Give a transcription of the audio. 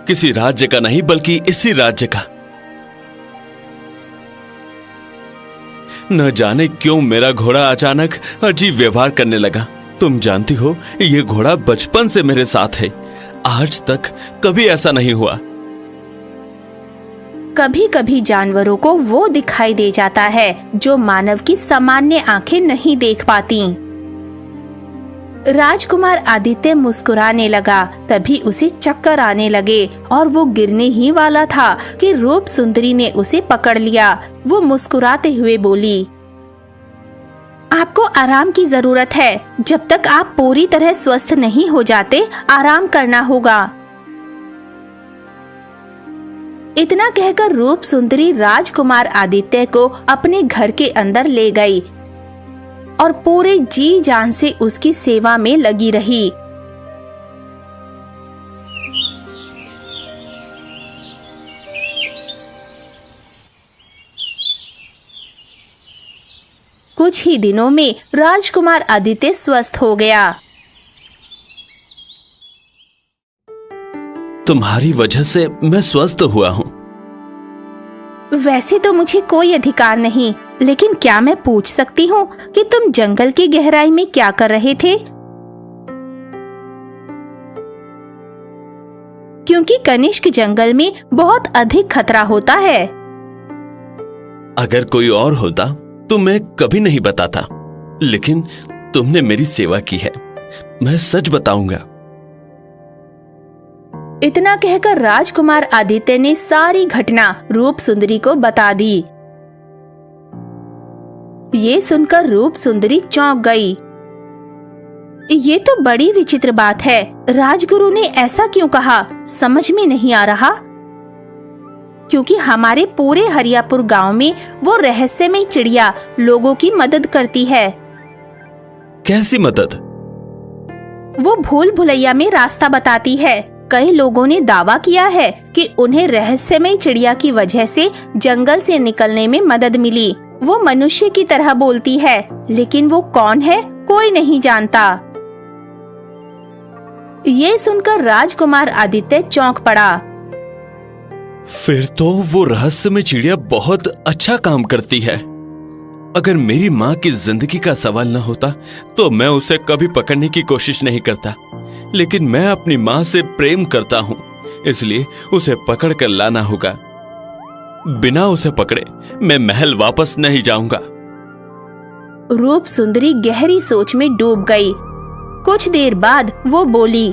किसी राज्य का नहीं बल्कि इसी राज्य का। न जाने क्यों मेरा घोड़ा अचानक अजीब व्यवहार करने लगा। तुम जानती हो, ये घोड़ा बचपन से मेरे साथ है, आज तक कभी ऐसा नहीं हुआ। कभी कभी जानवरों को वो दिखाई दे जाता है जो मानव की सामान्य आंखें नहीं देख पाती। राजकुमार आदित्य मुस्कुराने लगा। तभी उसे चक्कर आने लगे और वो गिरने ही वाला था कि रूप सुंदरी ने उसे पकड़ लिया। वो मुस्कुराते हुए बोली, आपको आराम की जरूरत है। जब तक आप पूरी तरह स्वस्थ नहीं हो जाते, आराम करना होगा। इतना कहकर रूप सुंदरी राजकुमार आदित्य को अपने घर के अंदर ले गई और पूरे जी जान से उसकी सेवा में लगी रही। कुछ ही दिनों में राजकुमार आदित्य स्वस्थ हो गया। तुम्हारी वजह से मैं स्वस्थ हुआ हूँ। वैसे तो मुझे कोई अधिकार नहीं, लेकिन क्या मैं पूछ सकती हूँ कि तुम जंगल की गहराई में क्या कर रहे थे? क्योंकि कनिष्क जंगल में बहुत अधिक खतरा होता है। अगर कोई और होता तो मैं कभी नहीं बताता, लेकिन तुमने मेरी सेवा की है, मैं सच बताऊंगा। इतना कहकर राजकुमार आदित्य ने सारी घटना रूप सुंदरी को बता दी। ये सुनकर रूप सुंदरी चौंक गई। ये तो बड़ी विचित्र बात है। राजगुरु ने ऐसा क्यों कहा, समझ में नहीं आ रहा। क्योंकि हमारे पूरे हरियापुर गांव में वो रहस्यमय चिड़िया लोगों की मदद करती है। कैसी मदद? वो भूल भुलैया में रास्ता बताती है। कई लोगों ने दावा किया है कि उन्हें रहस्यमय चिड़िया की वजह से जंगल से निकलने में मदद मिली। वो मनुष्य की तरह बोलती है, लेकिन वो कौन है कोई नहीं जानता। ये सुनकर राजकुमार आदित्य चौंक पड़ा। फिर तो वो रहस्यमय चिड़िया बहुत अच्छा काम करती है। अगर मेरी माँ की जिंदगी का सवाल न होता तो मैं उसे कभी पकड़ने की कोशिश नहीं करता, लेकिन मैं अपनी माँ से प्रेम करता हूँ, इसलिए उसे पकड़ कर लाना होगा। बिना उसे पकड़े मैं महल वापस नहीं जाऊंगा। रूप सुंदरी गहरी सोच में डूब गई। कुछ देर बाद वो बोली,